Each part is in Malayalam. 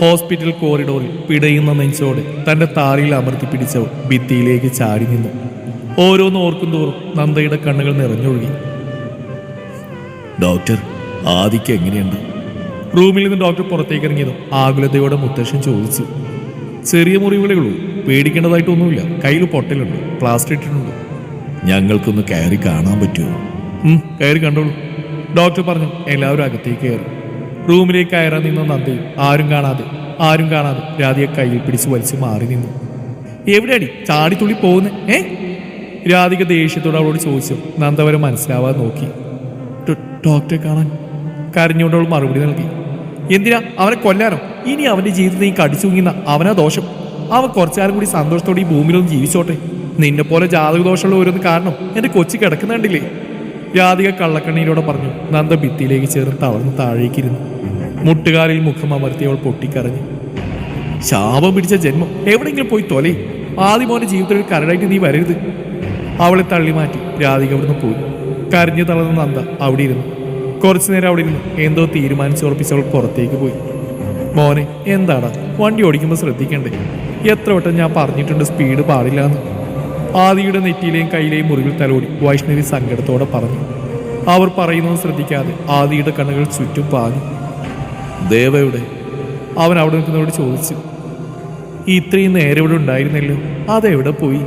ഹോസ്പിറ്റൽ കോറിഡോറിൽ പിടയുന്ന നെഞ്ചോടെ തന്റെ താടിയിൽ അമർത്തി പിടിച്ചവൾ ഭിത്തിയിലേക്ക് ചാടി നിന്നു. ഓരോന്ന് ഓർക്കും തോറും നന്ദയുടെ കണ്ണുകൾ നിറഞ്ഞൊഴുകി. ഡോക്ടർ, ആദിക്ക് എങ്ങനെയുണ്ട്? റൂമിൽ നിന്ന് ഡോക്ടർ പുറത്തേക്ക് ഇറങ്ങിയതും ആകുലതയോടെ മുത്തശ്ശൻ ചോദിച്ചു. ചെറിയ മുറിവുകളേ ഉള്ളൂ, പേടിക്കേണ്ടതായിട്ടൊന്നുമില്ല. കയ്യിൽ പൊട്ടലുണ്ട്, പ്ലാസ്റ്റർ ഇട്ടിട്ടുണ്ട്. ഞങ്ങൾക്കൊന്ന് കയറി കാണാൻ പറ്റുമോ? കയറി കണ്ടോളൂ, ഡോക്ടർ പറഞ്ഞു. എല്ലാവരും അകത്തേക്ക് കയറി. റൂമിലേക്ക് കയറാൻ നിന്ന നന്ദയും ആരും കാണാതെ രാധിയെ കയ്യിൽ പിടിച്ച് വലിച്ചു മാറി നിന്നു. എവിടെയാടി ചാടിത്തുള്ളി പോകുന്നേ? രാധിക ദേഷ്യത്തോട് അവളോട് ചോദിച്ചു. നന്ദ വരെ മനസ്സിലാവാതെ നോക്കി. ഡോക്ടറെ കാണാൻ. കരഞ്ഞുകൊണ്ട് അവൾ മറുപടി നൽകി. എന്തിനാ അവനെ കൊല്ലാനോ? ഇനി അവന്റെ ജീവിതത്തിൽ നീ കടിച്ചു തൂങ്ങിന്ന അവനാ ദോഷം. അവൻ കുറച്ചുകാലം കൂടി സന്തോഷത്തോടെ ഈ ഭൂമിയിലൊന്ന് ജീവിച്ചോട്ടെ. നിന്നെ പോലെ ജാതക ദോഷമുള്ള ഓരോന്ന് കാരണം എന്റെ കൊച്ചി കിടക്കുന്നുണ്ടില്ലേ? രാധിക കള്ളക്കണ്ണീരോടെ പറഞ്ഞു. നന്ദ ഭിത്തിയിലേക്ക് ചേർന്ന് തളർന്ന് താഴേക്കിരുന്നു. മുട്ടുകാലിൽ മുഖം അമർത്തി അവൾ പൊട്ടിക്കരഞ്ഞു. ശാപം പിടിച്ച ജന്മം, എവിടെയെങ്കിലും പോയി തൊലേ. ആദ്യമോന്റെ ജീവിതത്തിൽ കരടായിട്ട് നീ വരരുത്. അവളെ തള്ളി മാറ്റി രാധിക അവിടുന്ന് പോയി. കരഞ്ഞു തളർന്ന നന്ദ അവിടെ ഇരുന്നു. കുറച്ചു നേരം അവിടെ ഇരുന്നു എന്തോ തീരുമാനിച്ചുറപ്പിച്ചവൾ പുറത്തേക്ക് പോയി. മോനെ, എന്താടാ വണ്ടി ഓടിക്കുമ്പോൾ ശ്രദ്ധിക്കണ്ടേ? എത്ര വട്ടം ഞാൻ പറഞ്ഞിട്ടുണ്ട് സ്പീഡ് പാടില്ല എന്ന്. ആദിയുടെ നെറ്റിയിലെയും കയ്യിലെയും മുറിവിൽ തലോടി വൈഷ്ണവി സങ്കടത്തോടെ പറഞ്ഞു. അവർ പറയുന്നത് ശ്രദ്ധിക്കാതെ ആദിയുടെ കണ്ണുകൾ ചുറ്റും പാഞ്ഞു. ദേവയുടെ അവൻ അവിടെ നിൽക്കുന്നവരോട് ചോദിച്ചു. ഇത്രയും നേരം ഇവിടെ ഉണ്ടായിരുന്നല്ലോ, അതെവിടെ പോയി?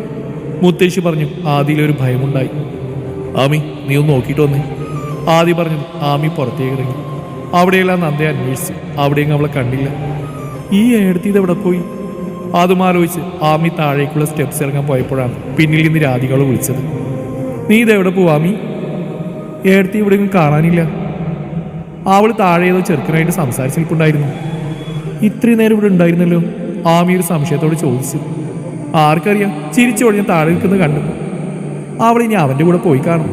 മുത്തശ്ശി പറഞ്ഞു. ആദിയിലൊരു ഭയമുണ്ടായി. ആമി, നീ ഒന്ന് നോക്കിയിട്ട് വന്നേ. ആദി പറഞ്ഞു. ആമി പുറത്തേക്ക് ഇറങ്ങി. അവിടെയെല്ലാം നന്ദയെ അന്വേഷിച്ചു. അവിടെയെങ്കിലും അവളെ കണ്ടില്ല. ഈ ഏടത്തി ഇതെവിടെ പോയി? അതും ആലോചിച്ച് ആമി താഴേക്കുള്ള സ്റ്റെപ്സ് ഇറങ്ങാൻ പോയപ്പോഴാണ് പിന്നിൽ നിന്ന് രാധികളെ വിളിച്ചത്. നീ ഇതെവിടെ പോവാമി? ഏടത്തി ഇവിടെയൊന്നും കാണാനില്ല. അവൾ താഴെ ഏതോ ചെറുക്കനായിട്ട് സംസാരിച്ച് നിൽപ്പുണ്ടായിരുന്നു. ഇത്രയും നേരം ഇവിടെ ഉണ്ടായിരുന്നല്ലോ, ആമി ഒരു സംശയത്തോട് ചോദിച്ചു. ആർക്കറിയാം, ചിരിച്ചോടി ഞാൻ താഴെ നിൽക്കുന്നത് കണ്ടു. അവൾ ഇനി അവൻ്റെ കൂടെ പോയി കാണും.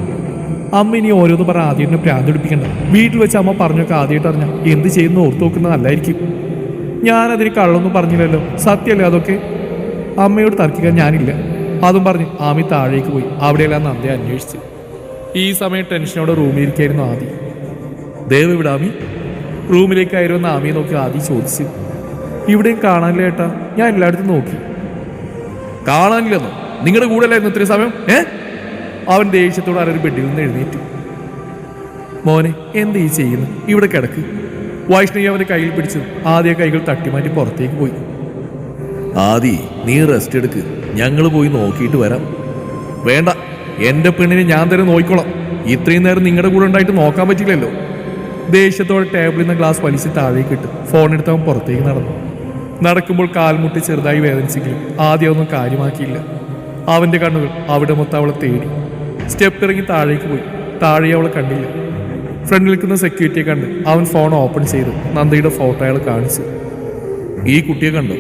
അമ്മ ഇനി ഓരോന്ന് പറഞ്ഞ ആദ്യമായിട്ട് പ്രാന്തെടുപ്പിക്കണ്ട. വീട്ടിൽ വെച്ച് അമ്മ പറഞ്ഞൊക്കെ ആദ്യമായിട്ട് അറിഞ്ഞാൽ എന്ത് ചെയ്യുന്ന ഓർത്ത് നോക്കുന്നത് നല്ലതായിരിക്കും. ഞാനതിന് കള്ളൊന്നും പറഞ്ഞില്ലല്ലോ, സത്യമല്ലേ അതൊക്കെ? അമ്മയോട് തർക്കിക്കാൻ ഞാനില്ല. അതും പറഞ്ഞ് ആമി താഴേക്ക് പോയി. അവിടെയെല്ലാം നന്ദയെ അന്വേഷിച്ചു. ഈ സമയം ടെൻഷനോടെ റൂമിലിരിക്കായിരുന്നു ആദി. ദേവ് ഇവിടെ ആമി? റൂമിലേക്കായിരുന്നു ആമിയെ നോക്കി ആദി ചോദിച്ചു. ഇവിടെയും കാണാനില്ല ഏട്ടാ, ഞാൻ എല്ലായിടത്തും നോക്കി. കാണാനില്ലെന്നോ? നിങ്ങളുടെ കൂടെ അല്ലായിരുന്നു ഇത്രയും സമയം? അവൻ ദേഷ്യത്തോടെ ആരൊരു ബെഡിൽ നിന്ന് എഴുന്നേറ്റു. മോനെ, എന്ത് ഈ ചെയ്യുന്നു? ഇവിടെ കിടക്ക്. വൈഷ്ണവി അവന്റെ കയ്യിൽ പിടിച്ചു. ആദ്യ കൈകൾ തട്ടിമാറ്റി പുറത്തേക്ക് പോയി. ആദി, നീ റെസ്റ്റ് എടുക്ക്, ഞങ്ങൾ പോയി നോക്കിയിട്ട് വരാം. വേണ്ട, എന്റെ പെണ്ണിനെ ഞാൻ തന്നെ നോക്കിക്കോളാം. ഇത്രയും നേരം നിങ്ങളുടെ കൂടെ ഉണ്ടായിട്ട് നോക്കാൻ പറ്റില്ലല്ലോ. ദേഷ്യത്തോടെ ടേബിളിൽ നിന്ന് ഗ്ലാസ് വലിച്ച് താഴേക്ക് ഇട്ട് ഫോൺ എടുത്ത് അവൻ പുറത്തേക്ക് നടന്നു. നടക്കുമ്പോൾ കാൽമുട്ടി ചെറുതായി വേദനിച്ചെങ്കിലും ആദ്യം ഒന്നും കാര്യമാക്കിയില്ല. അവന്റെ കണ്ണുകൾ അവിടെ മൊത്തം അവളെ തേടി. സ്റ്റെപ്പ് ഇറങ്ങി താഴേക്ക് പോയി. താഴെ അവളെ കണ്ടില്ല. ഫ്രണ്ടിൽ നിൽക്കുന്ന സെക്യൂരിറ്റിയെ കണ്ട് അവൻ ഫോൺ ഓപ്പൺ ചെയ്ത് നന്ദയുടെ ഫോട്ടോ അയാൾ കാണിച്ചു. ഈ കുട്ടിയെ കണ്ടോ?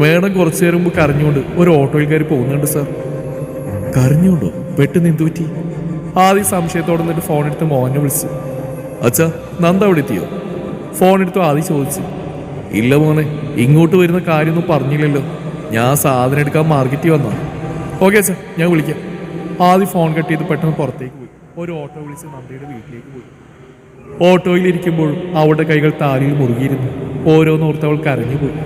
മേഡം കുറച്ചു നേരം മുമ്പ് കരഞ്ഞുകൊണ്ട് ഒരു ഓട്ടോയിൽ കയറി പോകുന്നുണ്ട് സാർ. കരഞ്ഞുകൊണ്ടോ? പെട്ടെന്ന് എന്തു പറ്റി? ആദ്യം സംശയത്തോടെ നിന്നിട്ട് ഫോൺ എടുത്ത് മോഹനെ വിളിച്ചു. അച്ഛാ, നന്ദ അവിടെ എത്തിയോ? ഫോൺ എടുത്തു ആദ്യം ചോദിച്ചു. ഇല്ല മോനെ, ഇങ്ങോട്ട് വരുന്ന കാര്യമൊന്നും പറഞ്ഞില്ലല്ലോ. ഞാൻ സാധനം എടുക്കാൻ മാർക്കറ്റിൽ വന്നാ. ഓക്കെ അച്ഛാ, ഞാൻ വിളിക്കാം. ആദ്യം ഫോൺ കട്ട് ചെയ്ത് പെട്ടെന്ന് പുറത്തേക്ക് പോയി. ഒരു ഓട്ടോ വിളിച്ച് നന്ദയുടെ വീട്ടിലേക്ക് പോയി. ഓട്ടോയിലിരിക്കുമ്പോൾ അവളുടെ കൈകൾ താലിയിൽ മുറുകിയിരുന്നു. ഓരോന്നോർത്ത് അവൾ കരഞ്ഞുപോയി.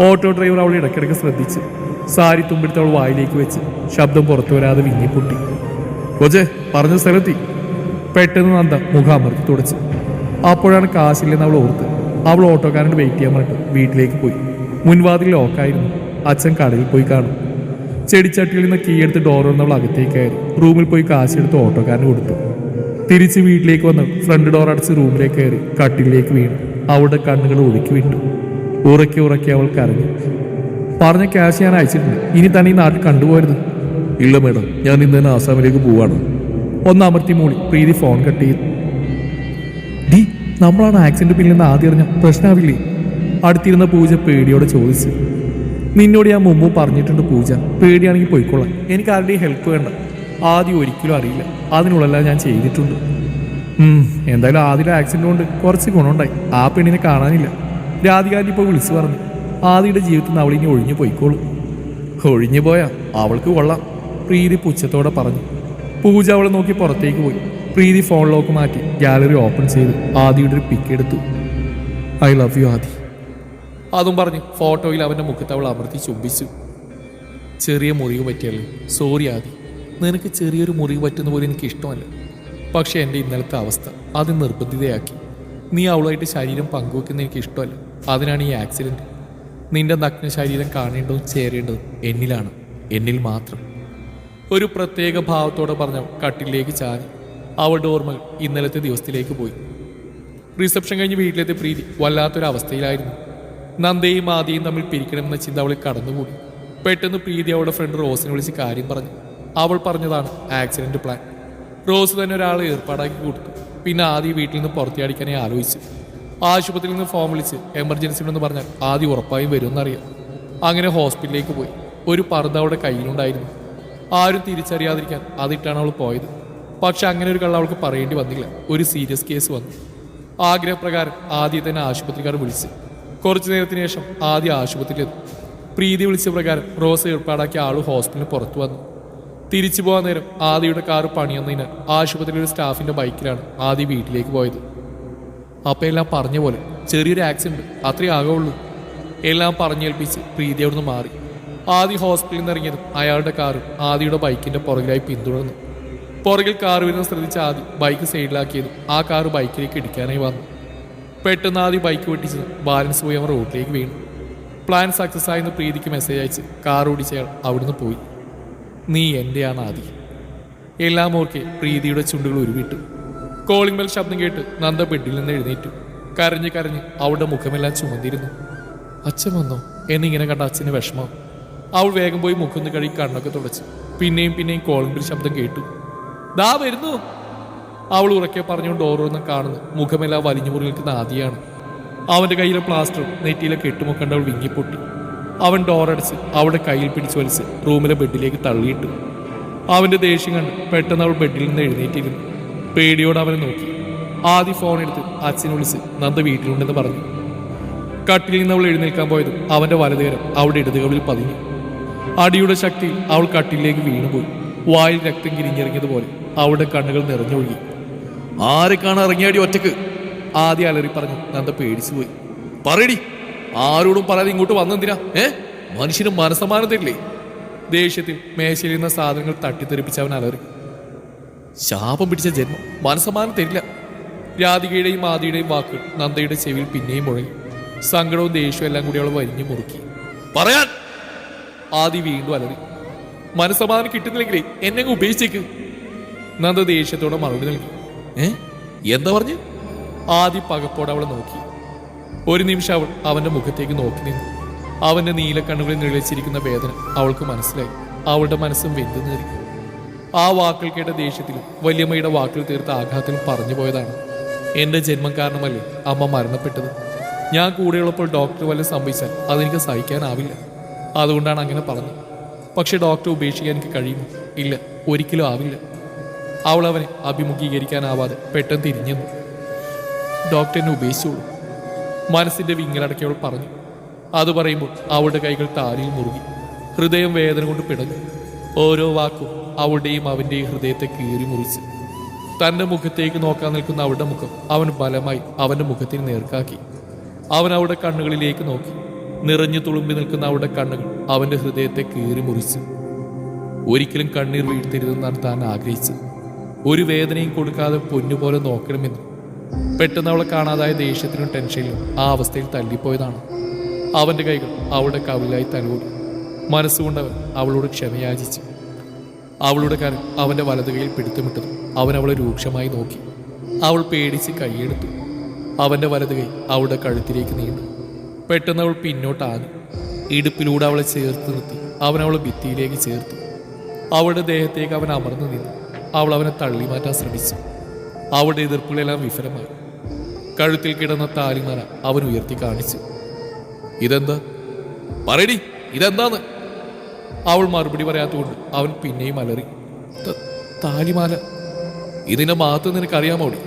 ഓട്ടോ ഡ്രൈവർ അവൾ ഇടയ്ക്കിടയ്ക്ക് ശ്രദ്ധിച്ചു. സാരി തുമ്പെടുത്ത് അവൾ വായിലേക്ക് വെച്ച് ശബ്ദം പുറത്തു വരാതെ വിങ്ങിപ്പൊട്ടി. കൊച്ചേ, പറഞ്ഞ സ്ഥലത്തി. പെട്ടെന്ന് നന്ദ മുഖം അമർത്തി തുടച്ചു. അപ്പോഴാണ് കാശില്ലെന്ന് അവൾ ഓർത്ത്. അവൾ ഓട്ടോക്കാരൻ്റെ വെയിറ്റ് ചെയ്യാൻ പറഞ്ഞിട്ട് വീട്ടിലേക്ക് പോയി. മുൻവാതിൽ ലോക്കായിരുന്നു. അച്ഛൻ കടയിൽ പോയി കാണും. ചെടിച്ചട്ടിയിൽ നിന്ന് കീ എടുത്ത് ഡോർ വന്നവൾ അകത്തേക്ക് കയറി റൂമിൽ പോയി കാശെടുത്ത് ഓട്ടോക്കാരന് കൊടുത്തു. തിരിച്ച് വീട്ടിലേക്ക് വന്ന് ഫ്രണ്ട് ഡോർ അടച്ച് റൂമിലേക്ക് കയറി കട്ടിലേക്ക് വീണു. അവളുടെ കണ്ണുകൾ ഒഴുക്കി വിട്ടു. ഉറക്കി അവൾ കരഞ്ഞു. പറഞ്ഞ ക്യാഷ് ഞാൻ അയച്ചിട്ടുണ്ട്. ഇനി തന്നെ ഈ നാട്ടിൽ കണ്ടുപോകരുത്. ഇല്ല മേഡം, ഞാൻ ഇന്ന് തന്നെ ആസാമിലേക്ക് പോവാണ്. ഒന്ന് അമർത്തി മൂളി പ്രീതി ഫോൺ കട്ട് ചെയ്തു. ഡി, നമ്മളാണ് ആക്സിഡന്റ് പിന്നിൽ നിന്ന് ആദ്യം അറിഞ്ഞ പ്രശ്നമാവില്ലേ? അടുത്തിരുന്ന പൂജ പേടിയോടെ ചോദിച്ചു. നിന്നോട് ഞാൻ മുമ്പ് പറഞ്ഞിട്ടുണ്ട് പൂജ, പേടിയാണെങ്കിൽ പോയിക്കൊള്ളാം. എനിക്ക് ആരുടെയും ഹെൽപ്പ് വേണ്ട. ആദ്യം ഒരിക്കലും അറിയില്ല, അതിനുള്ളെല്ലാം ഞാൻ ചെയ്തിട്ടുണ്ട്. എന്തായാലും ആദ്യത്തെ ആക്സിഡന്റ് കൊണ്ട് കുറച്ച് ഗുണമുണ്ടായി. ആ പെണ്ണിനെ കാണാനില്ല. രാധികാരി ഇപ്പോൾ വിളിച്ചു പറഞ്ഞു. ആദിയുടെ ജീവിതത്തിൽ നിന്ന് അവളിനി ഒഴിഞ്ഞു പോയിക്കോളും. ഒഴിഞ്ഞു പോയാ അവൾക്ക് കൊള്ളാം, പ്രീതി പുച്ഛത്തോടെ പറഞ്ഞു. പൂജ അവളെ നോക്കി പുറത്തേക്ക് പോയി. പ്രീതി ഫോൺ ലോക്ക് മാറ്റി ഗാലറി ഓപ്പൺ ചെയ്ത് ആദിയുടെ ഒരു പിക്ക് എടുത്തു. ഐ ലവ് യു ആദി. അതും പറഞ്ഞ് ഫോട്ടോയിൽ അവൻ്റെ മുഖത്ത് അവൾ അമർത്തി ചുംബിച്ചു. ചെറിയ മുറിവ് പറ്റിയല്ലേ, സോറി ആദി. നിനക്ക് ചെറിയൊരു മുറിവ് പറ്റുന്ന പോലെ എനിക്ക് ഇഷ്ടമല്ല. പക്ഷെ എൻ്റെ ഇന്നലത്തെ അവസ്ഥ അത് നിർബന്ധിതയാക്കി. നീ അവളുമായിട്ട് ശരീരം പങ്കുവെക്കുന്ന എനിക്ക് ഇഷ്ടമല്ല. അതിനാണ് ഈ ആക്സിഡൻറ്റ്. നിന്റെ നഗ്ന ശരീരം കാണേണ്ടതും ചേരേണ്ടതും എന്നിലാണ്, എന്നിൽ മാത്രം. ഒരു പ്രത്യേക ഭാവത്തോടെ പറഞ്ഞ കട്ടിലേക്ക് ചാരി അവളുടെ ഓർമ്മകൾ ഇന്നലത്തെ ദിവസത്തിലേക്ക് പോയി. റിസപ്ഷൻ കഴിഞ്ഞ് വീട്ടിലെത്തിയ പ്രീതി വല്ലാത്തൊരവസ്ഥയിലായിരുന്നു. നന്ദയും ആദിയും തമ്മിൽ പിരിക്കണമെന്ന ചിന്ത അവളിൽ കടന്നുകൂടി. പെട്ടെന്ന് പ്രീതി അവളുടെ ഫ്രണ്ട് റോസിനെ വിളിച്ച് കാര്യം പറഞ്ഞു. അവൾ പറഞ്ഞതാണ് ആക്സിഡന്റ് പ്ലാൻ. റോസ് തന്നെ ഒരാളെ ഏർപ്പാടാക്കി കൊടുത്തു. പിന്നെ ആദ്യം വീട്ടിൽ നിന്ന് പുറത്തിയടിക്കാനേ ആലോചിച്ചു. ആശുപത്രിയിൽ നിന്ന് ഫോം വിളിച്ച് എമർജൻസി ഉണ്ടെന്ന് പറഞ്ഞാൽ ആദ്യം ഉറപ്പായും വരുമെന്നറിയാം. അങ്ങനെ ഹോസ്പിറ്റലിലേക്ക് പോയി. ഒരു പർദ്ദ അവളുടെ കയ്യിലുണ്ടായിരുന്നു. ആരും തിരിച്ചറിയാതിരിക്കാൻ അതിട്ടാണ് അവൾ പോയത്. പക്ഷെ അങ്ങനെ ഒരു കള്ള അവൾക്ക് പറയേണ്ടി വന്നില്ല. ഒരു സീരിയസ് കേസ് വന്നു. ആഗ്രഹപ്രകാരം ആദ്യം തന്നെ ആശുപത്രിക്കാർ വിളിച്ച്. കുറച്ചു നേരത്തിന് ശേഷം ആദ്യം ആശുപത്രിയിലെത്തി. പ്രീതി വിളിച്ച പ്രകാരം റോസ് ഏർപ്പാടാക്കിയ ആൾ ഹോസ്പിറ്റലിന് പുറത്തു വന്നു. തിരിച്ചു പോകാൻ നേരം ആദിയുടെ കാറ് പണിയുന്നതിനാൽ ആശുപത്രിയിലെ സ്റ്റാഫിന്റെ ബൈക്കിലാണ് ആദി വീട്ടിലേക്ക് പോയത്. അപ്പം എല്ലാം പറഞ്ഞ പോലെ ചെറിയൊരു ആക്സിഡന്റ്, അത്രേ ആകുള്ളൂ. എല്ലാം പറഞ്ഞേൽപ്പിച്ച് പ്രീതി അവിടുന്ന് മാറി. ആദി ഹോസ്പിറ്റലിൽ നിന്ന് ഇറങ്ങിയതും അയാളുടെ കാറും ആദിയുടെ ബൈക്കിന്റെ പുറകിലായി പിന്തുടർന്നു. പുറകിൽ കാർ വരുന്ന ശ്രദ്ധിച്ച ആദി ബൈക്ക് സൈഡിലാക്കിയതും ആ കാറ് ബൈക്കിലേക്ക് ഇടിക്കാനായി വന്നു. പെട്ടെന്ന് ആദി ബൈക്ക് വെട്ടിച്ചതും ബാലൻസ് പോയി അവർ റോഡിലേക്ക് വീണു. പ്ലാൻ സക്സസ് ആയെന്ന് പ്രീതിക്ക് മെസ്സേജ് അയച്ച് കാർ ഓടിച്ചയാൾ അവിടുന്ന് പോയി. നീ എൻ്റെയാണ് ആദി. എല്ലാം ഓർക്കെ പ്രീതിയുടെ ചുണ്ടുകൾ ഉരുവിട്ടു. കോളിംഗ് ബെൽ ശബ്ദം കേട്ട് നന്ദ ബെഡിൽ നിന്ന് എഴുന്നേറ്റു. കരഞ്ഞ് കരഞ്ഞ് അവളുടെ മുഖമെല്ലാം ചുമന്നിരുന്നു. അച്ഛൻ വന്നോ എന്നിങ്ങനെ കണ്ട അച്ഛന് വിഷമം. അവൾ വേഗം പോയി മുഖം കഴുകി കണ്ണൊക്കെ തുടച്ചു. പിന്നെയും പിന്നെയും കോളിംഗ് ബെൽ ശബ്ദം കേട്ടു. ദാ വരുന്നു. അവൾ ഉറക്കെ പറഞ്ഞുകൊണ്ട് ഓരോന്നും കാണുന്നു. മുഖമെല്ലാം വലിഞ്ഞു മുറി നിൽക്കുന്ന ആദിയാണ്. അവന്റെ കയ്യിലെ പ്ലാസ്റ്ററും നെറ്റിയിലെ കെട്ടുമൊക്കണ്ട് അവൾ വിങ്ങിപ്പൊട്ടി. അവൻ ഡോറടച്ച് അവളുടെ കയ്യിൽ പിടിച്ചു വലിച്ച് റൂമിലെ ബെഡിലേക്ക് തള്ളിയിട്ടു. അവന്റെ ദേഷ്യം കണ്ട് പെട്ടെന്ന് അവൾ ബെഡിൽ നിന്ന് എഴുന്നേറ്റിരുന്നു. പേടിയോടെ അവനെ നോക്കി. ആദ്യ ഫോൺ എടുത്ത് അച്ഛനെ വിളിച്ച് നന്ദ വീട്ടിലുണ്ടെന്ന് പറഞ്ഞു. കട്ടിലിൽ നിന്ന് അവൾ എഴുന്നേൽക്കാൻ പോയതും അവന്റെ വലതുകരം അവളുടെ ഇടതുകളിൽ പതിഞ്ഞു. അടിയുടെ ശക്തിയിൽ അവൾ കട്ടിലേക്ക് വീണുപോയി. വായിൽ രക്തം കിരിഞ്ഞിറങ്ങിയതുപോലെ അവളുടെ കണ്ണുകൾ നിറഞ്ഞൊഴുകി. ആരെ കാണാൻ ഇറങ്ങിയാടി ഒറ്റക്ക്? ആദ്യം അലറി പറഞ്ഞു. നന്ദ പേടിച്ചു പോയി. പറയടി, ആരോടും പറയാതെ ഇങ്ങോട്ട് വന്നെന്തിനാ? മനുഷ്യന് മനസ്സമാനം തരില്ലേ? ദേഷ്യത്തിൽ മേശയിലിരുന്ന സാധനങ്ങൾ തട്ടിത്തെറിപ്പിച്ച് അവൻ അലറി. ശാപം പിടിച്ച ജന്മം, മനസ്സമാനം തരില്ല. രാധികയുടെയും ആദിയുടെയും വാക്കുകൾ നന്ദയുടെ ചെവിയിൽ പിന്നെയും മുഴങ്ങി. സങ്കടവും ദേഷ്യവും എല്ലാം കൂടി അവൾ വരിഞ്ഞു മുറുക്കി. പറയാൻ ആദി വീണ്ടും അലറി. മനസ്സമാനം കിട്ടുന്നില്ലെങ്കിലേ എന്നെ ഉപേക്ഷിച്ചേക്ക്. നന്ദ ദേഷ്യത്തോടെ മറുപടി നൽകി. എന്താ പറഞ്ഞു? ആദി പകപ്പോടെ അവളെ നോക്കി. ഒരു നിമിഷം അവൾ അവന്റെ മുഖത്തേക്ക് നോക്കി നിന്നു. അവന്റെ നീലക്കണ്ണുകളിൽ നിഴലിച്ചിരിക്കുന്ന വേദന അവൾക്ക് മനസ്സിലായി. അവളുടെ മനസ്സും വെന്തു നേറി. ആ വാക്കുകൾ കേട്ട ദേഷ്യത്തിലും വല്യമ്മയുടെ വാക്കുകൾ തീർത്ത ആഘാതത്തിലും പറഞ്ഞു പോയതാണ്. എന്റെ ജന്മം കാരണമല്ലേ അമ്മ മരണപ്പെട്ടത്. ഞാൻ കൂടെയുള്ളപ്പോൾ ഡോക്ടർ വല്ലതും സംഭവിച്ചാൽ അതെനിക്ക് സഹിക്കാനാവില്ല. അതുകൊണ്ടാണ് അങ്ങനെ പറഞ്ഞത്. പക്ഷെ ഡോക്ടർ ഉപേക്ഷിക്കാൻ എനിക്ക് കഴിയുമോ? ഇല്ല, ഒരിക്കലും ആവില്ല. അവൾ അവനെ അഭിമുഖീകരിക്കാനാവാതെ പെട്ടെന്ന് തിരിഞ്ഞെന്നു. ഡോക്ടർ എന്നെ ഉപേക്ഷിച്ചോളൂ, മനസ്സിന്റെ വിങ്ങലടക്കി അവൾ പറഞ്ഞു. അത് പറയുമ്പോൾ അവളുടെ കൈകൾ താരിയിൽ മുറുകി. ഹൃദയം വേദന കൊണ്ട് പിടഞ്ഞു. ഓരോ വാക്കും അവളുടെയും അവൻ്റെയും ഹൃദയത്തെ കീറി മുറിച്ച്. തൻ്റെ മുഖത്തേക്ക് നോക്കാൻ നിൽക്കുന്ന അവളുടെ മുഖം അവൻ ബലമായി അവൻ്റെ മുഖത്തിന് നേർക്കാക്കി. അവൻ അവളുടെ കണ്ണുകളിലേക്ക് നോക്കി. നിറഞ്ഞു തുളുമ്പി നിൽക്കുന്ന അവളുടെ കണ്ണുകൾ അവൻ്റെ ഹൃദയത്തെ കീറി മുറിച്ചു. ഒരിക്കലും കണ്ണീർ വീഴ്ത്തരുതെന്നാണ് താൻ ആഗ്രഹിച്ചത്. ഒരു വേദനയും കൊടുക്കാതെ പൊന്നുപോലെ നോക്കണമെന്ന്. പെട്ടെന്ന് അവളെ കാണാതായ ദേഷ്യത്തിനും ടെൻഷനിലും ആ അവസ്ഥയിൽ തല്ലിപ്പോയതാണ്. അവൻ്റെ കൈകൾ അവളുടെ കവിലായി തലോടി. മനസ്സുകൊണ്ടവൻ അവളോട് ക്ഷമയാചിച്ചു. അവളുടെ കരം അവൻ്റെ വലതു കൈയിൽ പിടുത്തമിട്ടതും അവൻ അവളെ രൂക്ഷമായി നോക്കി. അവൾ പേടിച്ച് കൈയെടുത്തു. അവൻ്റെ വലതു കൈ അവളുടെ കഴുത്തിലേക്ക് നീണ്ടു. പെട്ടെന്ന് അവൾ പിന്നോട്ടാഞ്ഞു. ഇടുപ്പിലൂടെ അവളെ ചേർത്ത് നിർത്തി അവൻ അവളെ ഭിത്തിയിലേക്ക് ചേർത്തു. അവളുടെ ദേഹത്തേക്ക് അവൻ അമർന്നു നിന്നു. അവൾ അവനെ തള്ളി മാറ്റാൻ ശ്രമിച്ചു. അവളുടെ എതിർപ്പുകളെല്ലാം വിഫലമായി. കഴുത്തിൽ കിടന്ന താലിമാല അവൻ ഉയർത്തി കാണിച്ചു. ഇതെന്താ? പറയടി, ഇതെന്താന്ന്? അവൾ മറുപടി പറയാത്തതുകൊണ്ട് അവൻ പിന്നെയും അലറി. താലിമാല. ഇതിന്റെ മഹത്വം നിനക്കറിയാമോടി?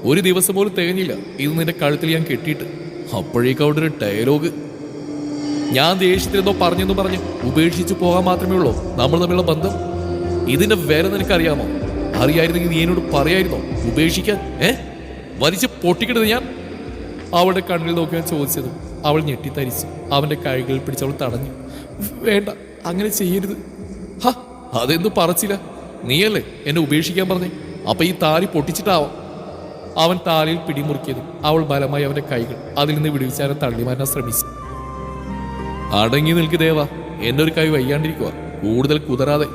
ഒരു ദിവസം പോലും തികഞ്ഞില്ല ഇത് നിന്റെ കഴുത്തിൽ ഞാൻ കെട്ടിയിട്ട്. അപ്പോഴേക്കും അവിടെ ഒരു ഡയലോഗ്. ഞാൻ ദേഷ്യത്തിലെന്തോ പറഞ്ഞെന്ന് പറഞ്ഞ് ഉപേക്ഷിച്ചു പോകാൻ മാത്രമേ ഉള്ളൂ നമ്മൾ തമ്മിലുള്ള ബന്ധം. ഇതിന്റെ വില നിനക്കറിയാമോ? അറിയായിരുന്നെങ്കിൽ നീ എന്നോട് പറയായിരുന്നോ ഉപേക്ഷിക്കാൻ? വലിച്ച് പൊട്ടിക്കിട്ടത് ഞാൻ. അവളുടെ കണ്ണിൽ നോക്കിയാൽ ചോദിച്ചതും അവൾ ഞെട്ടിത്തരിച്ചു. അവൻ്റെ കൈകളിൽ പിടിച്ചവൾ തടഞ്ഞു. വേണ്ട, അങ്ങനെ ചെയ്യരുത്. ഹ, അതെന്തു പറച്ചില്ല? നീയല്ലേ എന്നെ ഉപേക്ഷിക്കാൻ പറഞ്ഞേ? അപ്പൊ ഈ താലി പൊട്ടിച്ചിട്ടാവാം. അവൻ താലിയിൽ പിടിമുറുക്കിയതും അവൾ ബലമായി അവൻ്റെ കൈകൾ അതിൽ നിന്ന് വിടുവിച്ചാലും തള്ളിമാറ്റാൻ ശ്രമിച്ചു. അടങ്ങി നിൽക്ക് ദേവ, എന്നെ ഒരു കൈ വയ്യാണ്ടിരിക്കുക, കൂടുതൽ കുതറാതെ.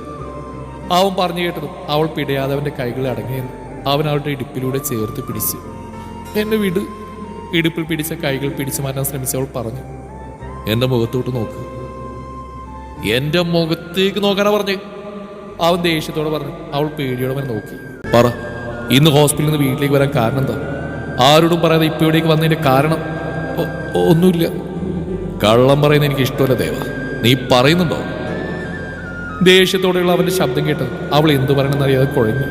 അവൻ പറഞ്ഞു കേട്ടതും അവൾ പിടയാതെ അവൻ്റെ കൈകളിൽ അടങ്ങിയെന്ന് അവൻ അവളുടെ ഇടുപ്പിലൂടെ ചേർത്ത് പിടിച്ചു. എന്നെ വിട്. ഇടുപ്പിൽ പിടിച്ച കൈകൾ പിടിച്ചു മാറ്റാൻ ശ്രമിച്ചവൾ പറഞ്ഞു. എന്റെ മുഖത്തോട്ട് നോക്ക്. എന്റെ മുഖത്തേക്ക് നോക്കാനാ പറഞ്ഞേ? അവൻ ദേഷ്യത്തോടെ പറഞ്ഞു. അവൾ പേടിയോടെ അവൻ നോക്കി. പറ, ഇന്ന് ഹോസ്പിറ്റലിൽ നിന്ന് വീട്ടിലേക്ക് വരാൻ കാരണം എന്താ? ആരോടും പറയാതെ ഇപ്പൊ ഇവിടേക്ക് വന്നതിന്റെ കാരണം? ഒന്നുമില്ല. കള്ളം പറയുന്നത് എനിക്ക് ഇഷ്ടമല്ല ദേവ, നീ പറയുന്നുണ്ടോ? ദേഷ്യത്തോടെയുള്ള അവന്റെ ശബ്ദം കേട്ടത് അവൾ എന്തു പറയണമെന്നറിയാതെ കുഴങ്ങി.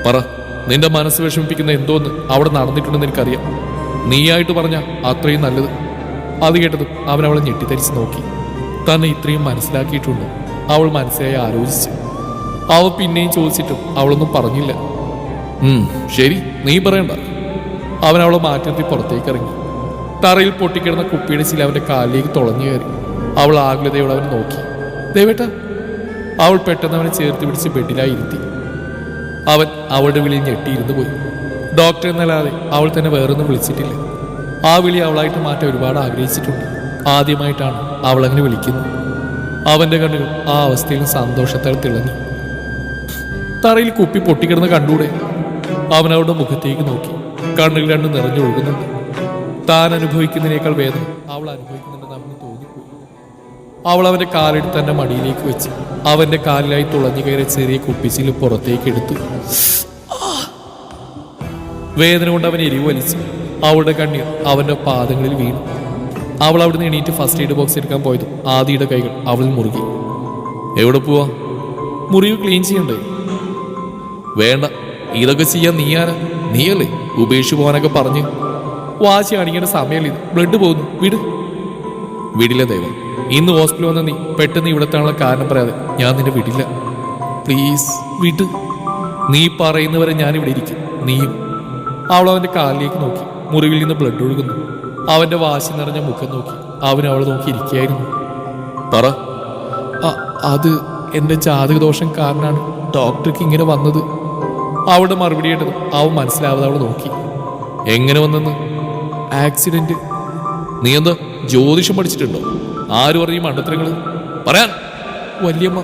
പറ, നിന്റെ മനസ്സ് വിഷമിപ്പിക്കുന്ന എന്തോന്ന് അവിടെ നടന്നിട്ടുണ്ടെന്ന് എനിക്കറിയാം. നീയായിട്ട് പറഞ്ഞ അത്രയും നല്ലത്. അത് കേട്ടതും അവൻ അവളെ ഞെട്ടിത്തരിച്ച് നോക്കി. തന്നെ ഇത്രയും മനസ്സിലാക്കിയിട്ടുണ്ടോ? അവൾ മനസ്സിലായി ആലോചിച്ചു. അവൾ പിന്നെയും ചോദിച്ചിട്ടും അവളൊന്നും പറഞ്ഞില്ല. ശരി, നീ പറയണ്ട. അവൻ അവളെ മാറ്റി പുറത്തേക്ക് ഇറങ്ങി. തറയിൽ പൊട്ടിക്കിടന്ന കുപ്പിയുടെ ചില അവന്റെ കാലിലേക്ക് തുളഞ്ഞു കയറി. അവൾ ആകുലതയോടെ അവൻ നോക്കി. ദേവേട്ട. അവൾ പെട്ടെന്ന് അവനെ ചേർത്ത് പിടിച്ച് ബെഡിലായി ഇരുത്തി. അവൻ അവളുടെ വിളിയിൽ ഞെട്ടിയിരുന്നു പോയി. ഡോക്ടർ എന്നല്ലാതെ അവൾ തന്നെ വേറൊന്നും വിളിച്ചിട്ടില്ല. ആ വിളി അവളായിട്ട് മാറ്റാൻ ഒരുപാട് ആഗ്രഹിച്ചിട്ടുണ്ട്. ആദ്യമായിട്ടാണ് അവൾ അങ്ങനെ വിളിക്കുന്നത്. അവന്റെ കണ്ണുകൾ ആ അവസ്ഥയിൽ സന്തോഷത്താൽ തിളങ്ങി. തറയിൽ കുപ്പി പൊട്ടിക്കിടന്ന് കണ്ടൂടെ? അവൻ അവളുടെ മുഖത്തേക്ക് നോക്കി. കണ്ണുകൾ രണ്ടും നിറഞ്ഞൊഴുകുന്നുണ്ട്. താൻ അനുഭവിക്കുന്നതിനേക്കാൾ വേദന അവൾ അനുഭവിക്കുന്നുണ്ടെന്ന് അവന് തോന്നിപ്പോയി. അവൾ അവന്റെ കാലെടുത്ത് തന്റെ മടിയിലേക്ക് വെച്ച് അവന്റെ കാലിലായി തുളഞ്ഞു കയറിയ ചെറിയ കുപ്പിച്ചില് പുറത്തേക്ക് എടുത്തു. വേദന കൊണ്ട് അവൻ എരിവ് വലിച്ചു. അവളുടെ കണ്ണീർ അവന്റെ പാദങ്ങളിൽ വീണു. അവൾ അവിടുന്ന് എണീറ്റ് ഫസ്റ്റ് എയ്ഡ് ബോക്സ് എടുക്കാൻ പോയതും ആദിയുടെ കൈകൾ അവൾ മുറുകി. എവിടെ പോവാ? മുറിവ് ക്ലീൻ ചെയ്യണ്ടേ? വേണ്ട, ഇതൊക്കെ ചെയ്യാൻ നീയല്ലേ ഉപേക്ഷിച്ച് പോകാനൊക്കെ പറഞ്ഞ്. വാശി കാണിക്കേണ്ട സമയമല്ല ഇത്. ബ്ലഡ് പോകുന്നു, വിടില്ല ദൈവം. ഇന്ന് ഹോസ്പിറ്റലിൽ വന്ന നീ പെട്ടെന്ന് ഇവിടത്താനുള്ള കാരണം പറയാതെ ഞാൻ നിന്നെ വിടില്ല. പ്ലീസ് വിട്. നീ പറയുന്നവരെ ഞാനിവിടെ ഇരിക്കും, നീയും. അവൾ അവന്റെ കാലിലേക്ക് നോക്കി. മുറിവിൽ നിന്ന് ബ്ലഡ് ഒഴുകുന്നു. അവന്റെ വാശി നിറഞ്ഞ മുഖം നോക്കി അവൻ അവളെ നോക്കി ഇരിക്കുകയായിരുന്നു. പറ. അത് എന്റെ ജാതകദോഷം കാരണമാണ് ഡോക്ടർക്ക് ഇങ്ങനെ വന്നത്. അവളുടെ മറുപടി കേട്ടത് അവൻ മനസ്സിലാവാതെ അവളെ നോക്കി. എങ്ങനെ വന്നെന്ന്? ആക്സിഡന്റ്. നീ എന്താ ജ്യോതിഷം പഠിച്ചിട്ടുണ്ടോ? ആര് പറയും മണ്ടത്തരങ്ങള്? പറയാൻ. വല്യമ്മ.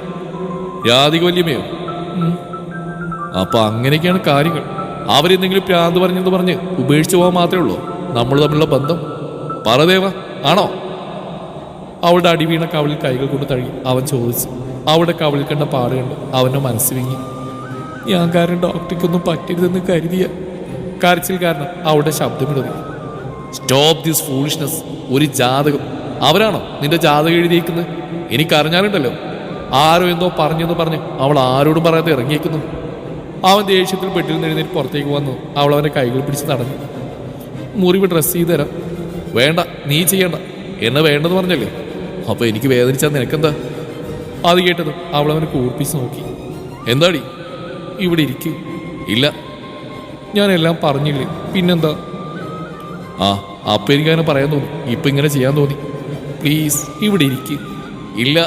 രാധിക വല്യമ്മയോ? അപ്പൊ അങ്ങനെയൊക്കെയാണ് കാര്യങ്ങൾ. അവരെന്തെങ്കിലും പ്രാന്ത് പറഞ്ഞെന്ന് പറഞ്ഞ് ഉപേക്ഷിച്ചു പോകാൻ മാത്രമേ ഉള്ളൂ നമ്മൾ തമ്മിലുള്ള ബന്ധം? പറദേവ, ആണോ? അവളുടെ അടിവീണ കവളിൽ കൈകൾ കൊണ്ട് തഴുകി അവൻ ചോദിച്ചു. അവളുടെ കവളിൽ കണ്ട പാട് കണ്ട് അവൻ്റെ മനസ്സ് വിങ്ങി. ഞാൻ കാരണം ഡോക്ടർക്കൊന്നും പറ്റരുതെന്ന് കരുതിയ കരച്ചിൽ കാരണം അവളുടെ ശബ്ദമിടറി. Stop this foolishness. ഒരു ജാതകം. അവരാണോ നിന്റെ ജാതകം എഴുതിയേക്കുന്നത്? എനിക്കറിഞ്ഞാലുണ്ടല്ലോ. ആരോ എന്തോ പറഞ്ഞെന്ന് പറഞ്ഞ് അവൾ ആരോടും പറയാതെ ഇറങ്ങിയേക്കുന്നു. അവൻ ദേഷ്യത്തിൽ ബെഡിൽ നിന്ന് എഴുന്നേറ്റ് പുറത്തേക്ക് വന്നു. അവൾ അവൻ്റെ കൈകൾ പിടിച്ച് തടഞ്ഞു. മുറിവ് ഡ്രസ്സ് ചെയ്ത് തരാം. വേണ്ട, നീ ചെയ്യണ്ട. എന്നെ വേണ്ടെന്ന് പറഞ്ഞല്ലേ? അപ്പൊ എനിക്ക് വേദനിച്ചാൽ നിനക്കെന്താ? അത് കേട്ടത് അവൾ അവനെ കൂർപ്പിച്ച് നോക്കി. എന്താടി? ഇവിടെ ഇരിക്കൂ. ഇല്ല, ഞാനെല്ലാം പറഞ്ഞില്ലേ, പിന്നെന്താ? അപ്പൊ എനിക്കങ്ങനെ പറയാൻ തോന്നി. ഇപ്പൊ ഇങ്ങനെ ചെയ്യാൻ തോന്നി. പ്ലീസ് ഇവിടെ ഇരിക്കൂ. ഇല്ല.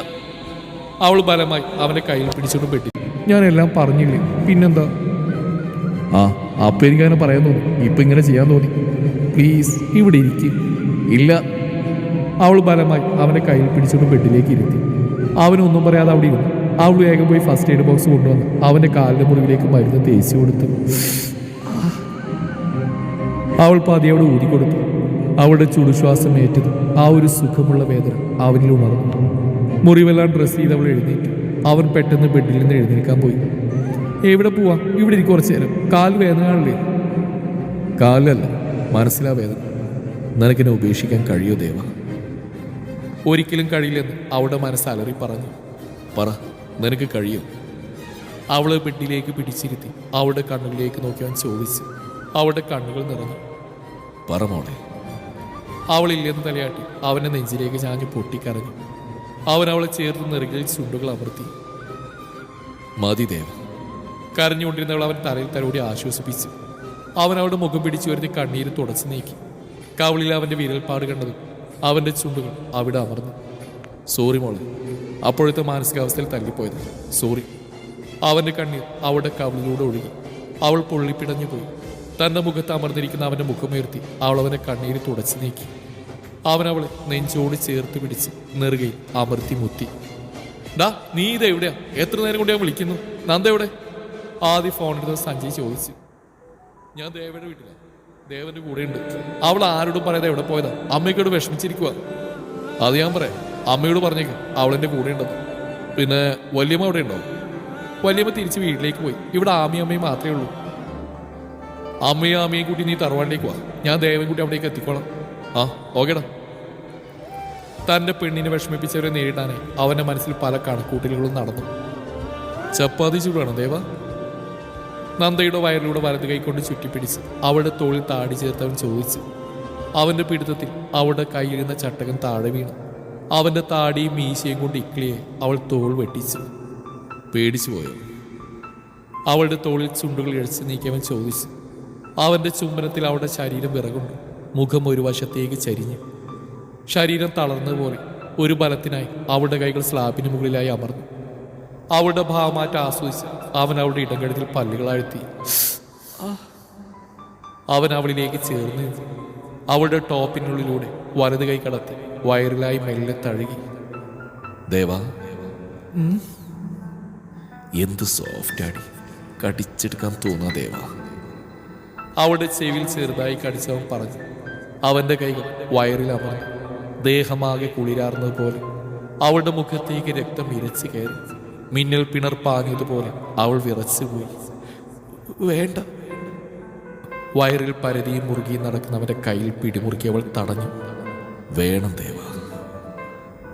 അവൾ ബലമായി അവന്റെ കയ്യിൽ പിടിച്ചോണ്ട് പെട്ടി. ഞാനെല്ലാം പറഞ്ഞില്ലേ, പിന്നെന്താ? അപ്പൊ എനിക്കങ്ങനെ പറയാൻ തോന്നി. ഇപ്പൊ ഇങ്ങനെ ചെയ്യാൻ തോന്നി. പ്ലീസ് ഇവിടെ ഇരിക്കൂ. ഇല്ല. അവൾ ബലമായി അവന്റെ കയ്യിൽ പിടിച്ചോണ്ട് ബെഡിലേക്ക് ഇരുത്തി. അവനൊന്നും പറയാതെ അവിടെ ഇരുന്നു. അവൾ വേഗം പോയി ഫസ്റ്റ് എയ്ഡ് ബോക്സ് കൊണ്ടുവന്ന് അവന്റെ കാലിന്റെ മുറിവിലേക്ക് മരുന്ന് തേച്ചു കൊടുത്തു. അവൾ പതിയെ അവിടെ ഊതി കൊടുത്തു. അവളുടെ ചുടുശ്വാസം ഏറ്റതും ആ ഒരു സുഖമുള്ള വേദന അവനിൽ ഉണർന്നു. മുറിവെല്ലാം ഡ്രസ്സ് ചെയ്ത് അവൾ എഴുന്നേറ്റു. അവൻ പെട്ടെന്ന് ബെഡിൽ നിന്ന് എഴുന്നേൽക്കാൻ പോയി. എവിടെ പോവാ? ഇവിടെ ഇരിക്കും കുറച്ചു നേരം. കാൽ വേദനയാണല്ലേ? കാലല്ല, മനസ്സിലാ വേദന. നിനക്കെന്നെ ഉപേക്ഷിക്കാൻ കഴിയോ ദേവ? ഒരിക്കലും കഴിയില്ലെന്ന് അവളുടെ മനസ്സ് അലറി പറഞ്ഞു. പറ, നിനക്ക് കഴിയും? അവളെ ബെഡിലേക്ക് പിടിച്ചിരുത്തി അവളുടെ കണ്ണുകളിലേക്ക് നോക്കി അവൻ ചോദിച്ചു. അവളുടെ കണ്ണുകൾ നിറഞ്ഞു. പറ മോളെ. അവളില്ലെന്ന് തലയാട്ടി അവൻ്റെ നെഞ്ചിലേക്ക് ചാഞ്ഞ് പൊട്ടിക്കരഞ്ഞു. അവൻ അവളെ ചേർത്ത് നെറുകയിൽ ചുണ്ടുകൾ അമർത്തി. മതി ദേവ. കരഞ്ഞുകൊണ്ടിരുന്നവൾ അവൻ തലയിൽ തലോടി ആശ്വസിപ്പിച്ചു. അവൻ അവളുടെ മുഖം പിടിച്ചു വരുത്തി കണ്ണീര് തുടച്ചു നീക്കി. കവിളിൽ അവൻ്റെ വിരൽപ്പാട് കണ്ടതും അവൻ്റെ ചുണ്ടുകൾ അവിടെ അമർന്നു. സോറി മോളെ, അപ്പോഴത്തെ മാനസികാവസ്ഥയിൽ തല്ലിപ്പോയത്. സോറി. അവൻ്റെ കണ്ണീർ അവളുടെ കവിളിലൂടെ ഒഴുകി. അവൾ പൊള്ളിപ്പിടഞ്ഞു പോയി. തൻ്റെ മുഖത്ത് അമർന്നിരിക്കുന്ന അവൻ്റെ മുഖമുയർത്തി അവൾ അവൻ്റെ കണ്ണീര് തുടച്ചു നീക്കി. അവൻ അവളെ നെഞ്ചോട് ചേർത്ത് പിടിച്ച് നെറുകയിൽ അമർത്തി മുത്തി. ഡാ, നീ ഇതെവിടെയാ? എത്ര നേരം കൊണ്ട് ഞാൻ വിളിക്കുന്നു. നന്ദ എവിടെ? ആദ്യം ഫോണെടുത്ത് സഞ്ജയ് ചോദിച്ചു. ഞാൻ ദേവയുടെ വീട്ടിലാണ്. ദേവന്റെ കൂടെയുണ്ട്. അവൾ ആരോടും പറയാതെ എവിടെ പോയതാ? അമ്മയ്ക്കോട് വിഷമിച്ചിരിക്കുക. അത് ഞാൻ പറയാം. അമ്മയോട് പറഞ്ഞേക്ക് അവളെൻ്റെ കൂടെ ഉണ്ടെന്ന്. പിന്നെ വല്യമ്മ അവിടെ ഉണ്ടോ? വല്യമ്മ തിരിച്ച് വീട്ടിലേക്ക് പോയി. ഇവിടെ അമ്മയും മാത്രമേ ഉള്ളൂ. അമ്മയും കൂട്ടി നീ തറവാട്ടിലേക്ക് വാ. ഞാൻ ദേവൻ കൂട്ടി അവിടേക്ക് എത്തിക്കോളാം. ആ, ഓക്കേടാ. തൻ്റെ പെണ്ണിനെ വിഷമിപ്പിച്ചവരെ നേരിടാനായി അവൻ്റെ മനസ്സിൽ പല കണക്കൂട്ടലുകളും നടന്നു. ചപ്പാത്തി ചൂടാണോ ദേവ? നന്ദയുടെ വയറിലൂടെ വലത് കൈക്കൊണ്ട് ചുറ്റിപ്പിടിച്ച് അവളുടെ തോളിൽ താടി ചേർത്തവൻ ചോദിച്ചു. അവൻ്റെ പിടുത്തത്തിൽ അവളുടെ കയ്യിലിരുന്ന ചട്ടകൻ താഴെ വീണു. അവൻ്റെ താടിയും മീശയും കൊണ്ട് ഇക്ലിയെ അവൾ തോൾ വെട്ടിച്ചു. പേടിച്ചു പോയോ? അവളുടെ തോളിൽ ചുണ്ടുകൾ ഇഴച്ചു നീക്കിയവൻ ചോദിച്ചു. അവൻ്റെ ചുംബനത്തിൽ അവളുടെ ശരീരം വിറകുണ്ട്. മുഖം ഒരു വശത്തേക്ക് ചരിഞ്ഞു. ശരീരം തളർന്നതുപോലെ ഒരു ബലത്തിനായി അവളുടെ കൈകൾ സ്ലാബിന് മുകളിലായി അമർന്നു. അവളുടെ ഭാവമാറ്റം ആസ്വദിച്ച് അവൻ അവളുടെ ഇടങ്കഴത്തിൽ പല്ലുകളാഴ്ത്തി. അവൻ അവളിലേക്ക് ചേർന്ന് നിന്നു. അവളുടെ ടോപ്പിനുള്ളിലൂടെ വലത് കൈ കടത്തി വയറിലായി മെല്ലെ തഴുകി. ദേവാ, എന്ത് സോഫ്റ്റ് ആടി, കടിച്ചെടുക്കാൻ തോന്നുക ദേവാ. അവളുടെ ചെവിയിൽ ചെറുതായി കടിച്ചവൻ പറഞ്ഞു. അവൻ്റെ കൈകൾ വയറിൽ അമർന്നു. ദേഹമാകെ കുളിരാർന്നത് പോലെ അവളുടെ മുഖത്തേക്ക് രക്തം ഇരച്ചു കയറി. മിന്നൽ പിണർപ്പാഞ്ഞതുപോലെ അവൾ വിറച്ചുപോയി. വേണ്ട. വയറിൽ പരതിയും മുറുകിയും നടക്കുന്നവൻ്റെ കയ്യിൽ പിടിമുറുക്കി അവൾ തടഞ്ഞു. വേണം ദേവ.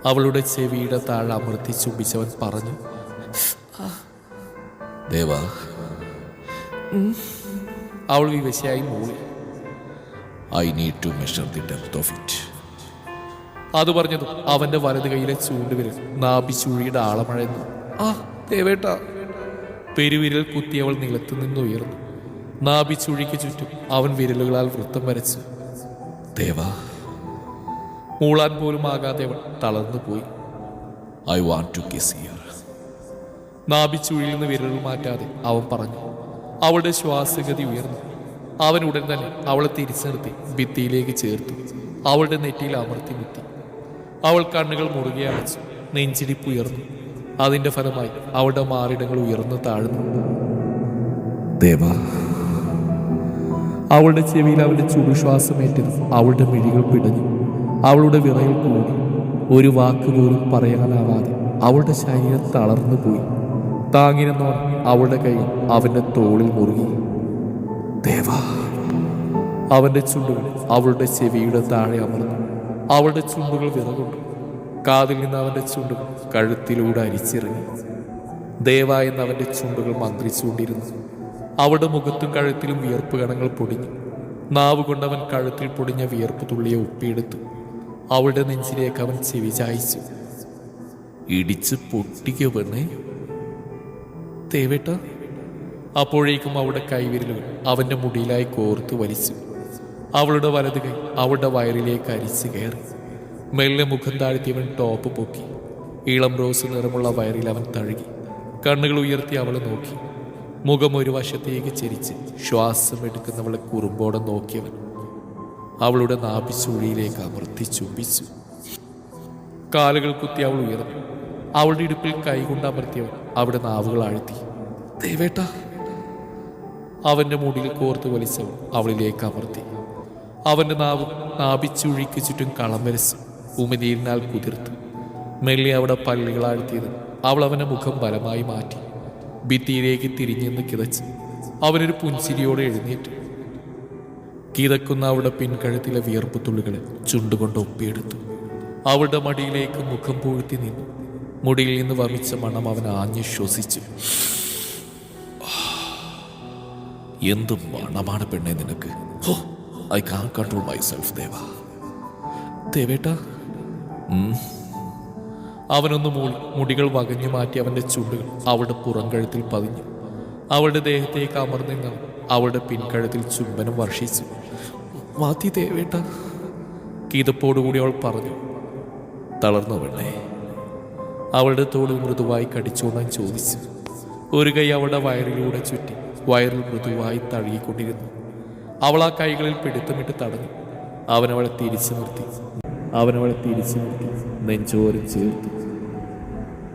അവളുടെ ചെവിയുടെ താഴെ അമർത്തി ചുംബിച്ചവൻ പറഞ്ഞു. ദേവ. അവൾ വിവശയായി മൂളി. I need to measure the depth of it. അത് പറഞ്ഞതും അവൻ്റെ വലത് കൈയിലെ ചൂണ്ടുവിരൽ നാഭിച്ചൂഴിയുടെ ആളമഴന്നു. ആ ദേവേട്ട. പെരുവിരൽ കുത്തി അവൾ നിലത്തു നിന്ന് ഉയർന്നു. നാഭിച്ചൂഴിക്ക് ചുറ്റും അവൻ വിരലുകളാൽ വൃത്തം വരച്ചു. ദേവാ. മൂളാൻ പോലും ആകാതെ അവൾ തളർന്നു പോയി. I want to kiss her. നാഭിച്ചൂഴിയിൽ നിന്ന് വിരലുകൾ മാറ്റാതെ അവൻ പറഞ്ഞു. അവളുടെ ശ്വാസഗതി ഉയർന്നു. അവൻ ഉടൻ തന്നെ അവളെ തിരിച്ചു നിർത്തി ഭിത്തിയിലേക്ക് ചേർത്തു. അവളുടെ നെറ്റിയിൽ അമർത്തി മുത്തി. അവൾ കണ്ണുകൾ മുറുകെ അടച്ചു. നെഞ്ചിടിപ്പ് ഉയർന്നു. അതിൻ്റെ ഫലമായി അവളുടെ മാറിടങ്ങൾ ഉയർന്നു താഴ്ന്നു. ദേവാ. അവളുടെ ചെവിയിൽ അവൻ്റെ ചുടുശ്വാസമേറ്റത് അവളുടെ മിഴികൾ പിടഞ്ഞു. അവളുടെ വിറയിൽ കൂടി ഒരു വാക്ക് പോലും പറയാനാവാതെ അവളുടെ ശരീരം തളർന്നു പോയി. താങ്ങിനെന്നോണം അവളുടെ കൈ അവൻ്റെ തോളിൽ മുറുകി. ദേവാ. അവൻ്റെ ചുണ്ടുകൾ അവളുടെ ചെവിയുടെ താഴെ അമർന്നു. അവളുടെ ചുണ്ടുകൾ വിറകൊണ്ടു. കാതിൽ നിന്ന് അവൻ്റെ ചുണ്ടുകൾ കഴുത്തിലൂടെ അരിച്ചിറങ്ങി. ദേവ എന്ന് അവൻ്റെ ചുണ്ടുകൾ മന്ത്രിച്ചുകൊണ്ടിരുന്നു. അവളുടെ മുഖത്തും കഴുത്തിലും വിയർപ്പ് കണങ്ങൾ പൊടിഞ്ഞു. നാവ് കൊണ്ടവൻ കഴുത്തിൽ പൊടിഞ്ഞ വിയർപ്പ് തുള്ളിയെ ഒപ്പിയെടുത്തു. അവളുടെ നെഞ്ചിലേക്ക് അവൻ ചെവി ചായച്ചു. ഇടിച്ച് പൊട്ടിക്കോ പെണ്ണേ ദേവേട്ട. അപ്പോഴേക്കും അവളുടെ കൈവിരലുകൾ അവൻ്റെ മുടിയിലായി കോർത്ത് വലിച്ചു. അവളുടെ വലത് കൈ അവളുടെ വയറിലേക്ക് അരിച്ചു കയറി. മെല്ലെ മുഖം താഴ്ത്തിയവൻ ടോപ്പ് പൊക്കി. ഇളം റോസ് നിറമുള്ള വയറിൽ അവൻ തഴുകി. കണ്ണുകൾ ഉയർത്തി അവളെ നോക്കി. മുഖം ഒരു വശത്തേക്ക് ചെരിച്ച് ശ്വാസം എടുക്കുന്നവളെ കുറുമ്പോടെ നോക്കിയവൻ അവളുടെ നാഭിച്ചൂഴിയിലേക്ക് അമർത്തി ചുംബിച്ചു. കാലുകൾ കുത്തി അവൾ ഉയർന്നു. അവളുടെ ഇടുപ്പിൽ കൈകൊണ്ട് അമർത്തിയവൻ അവിടെ നാവുകൾ ആഴ്ത്തി. ദേവേട്ട. അവൻ്റെ മുടിയിൽ കോർത്ത് വലിച്ചവൾ അവളിലേക്ക് അമർത്തി. അവൻ്റെ നാഭിച്ചൂഴിക്ക് ചുറ്റും കളം വരച്ചു. ഉമിനീരിനാൽ കുതിർത്തു. മെല്ലെ അവിടെ പല്ലുകളാഴ്ത്തിയത് അവൾ അവൻ്റെ മുഖം ബലമായി മാറ്റി. ഭിത്തിയിലേക്ക് തിരിഞ്ഞെന്ന് കിതച്ച് അവനൊരു പുഞ്ചിരിയോടെ എഴുന്നേറ്റു. കിതക്കുന്ന അവളുടെ പിൻകഴുത്തിലെ വിയർപ്പ് തുള്ളികളെ ചുണ്ടുകൊണ്ട് ഒപ്പിയെടുത്തു. അവളുടെ മടിയിലേക്ക് മുഖം പൂഴ്ത്തി നിന്നു. മുടിയിൽ നിന്ന് വമിച്ച മണം അവൻ ആഞ്ഞു ശ്വസിച്ചു. എന്ത് മണമാണ് പെണ്ണെ നിനക്ക്. ഐ കാൻ കൺട്രോൾ മൈസെൽഫ് ദേവ. ദേവേട്ട. അവനൊന്ന് മൂളി. മുടികൾ വകഞ്ഞു മാറ്റി അവൻ്റെ ചുണ്ടുകൾ അവളുടെ പുറംകഴുത്തിൽ പതിഞ്ഞു. അവളുടെ ദേഹത്തേക്ക് അമർന്നിന്ന് അവളുടെ പിൻകഴുത്തിൽ ചുംബനം വർഷിച്ചു. മാതി ദേവേട്ട. കിതപ്പോടുകൂടി അവൾ പറഞ്ഞു. തളർന്നു പെണ്ണേ. അവളുടെ തോട് മൃദുവായി കടിച്ചുകൊണ്ടാൻ ചോദിച്ചു. ഒരു കൈ അവളുടെ വയറിലൂടെ ചുറ്റി വയറിൽ മൃദുവായി തഴുകിക്കൊണ്ടിരുന്നു. അവൾ ആ കൈകളിൽ പിടുത്തമിട്ട് തടഞ്ഞു. അവനവളെ തിരിച്ചു നിർത്തി നെഞ്ചോരം ചേർത്തു.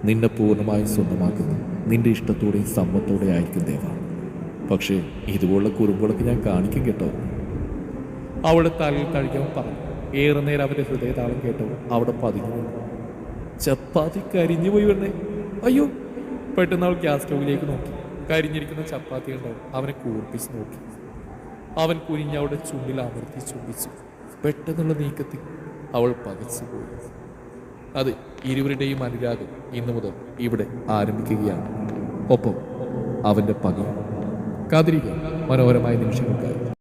നിന്നെ പൂർണ്ണമായും സ്വന്തമാക്കുന്നു നിന്റെ ഇഷ്ടത്തോടെയും സമ്മത്തോടെ ആയിരിക്കും ദേവ. പക്ഷേ ഇതുപോലുള്ള കുറുമ്പുകളൊക്കെ ഞാൻ കാണിക്കും കേട്ടോ. അവളുടെ തലയിൽ തഴുകിയവൻ പറഞ്ഞു. ഏറെ നേരം അവന്റെ ഹൃദയതാളം കേട്ടോ അവിടെ പതിഞ്ഞു. ചപ്പാത്തി കരിഞ്ഞു പോയി വരണേ. അയ്യോ! പെട്ടെന്ന് അവൾ ഗ്യാസ് സ്റ്റൗവിലേക്ക് നോക്കി. കരിഞ്ഞിരിക്കുന്ന ചപ്പാത്തി കണ്ടോ അവനെ കൂർപ്പിച്ച് നോക്കി. അവൻ കുനിഞ്ഞ് അവളുടെ ചുണ്ടിൽ അമർത്തി ചുംബിച്ചു. പെട്ടെന്നുള്ള നീക്കത്തിൽ അവൾ പകച്ചുപോയി. അത് ഇരുവരുടെയും അനുരാഗം ഇന്നു മുതൽ ഇവിടെ ആരംഭിക്കുകയാണ്. ഒപ്പം അവന്റെ പകയും. കാത്തിരിക്കുക മനോഹരമായ നിമിഷങ്ങൾക്കായി.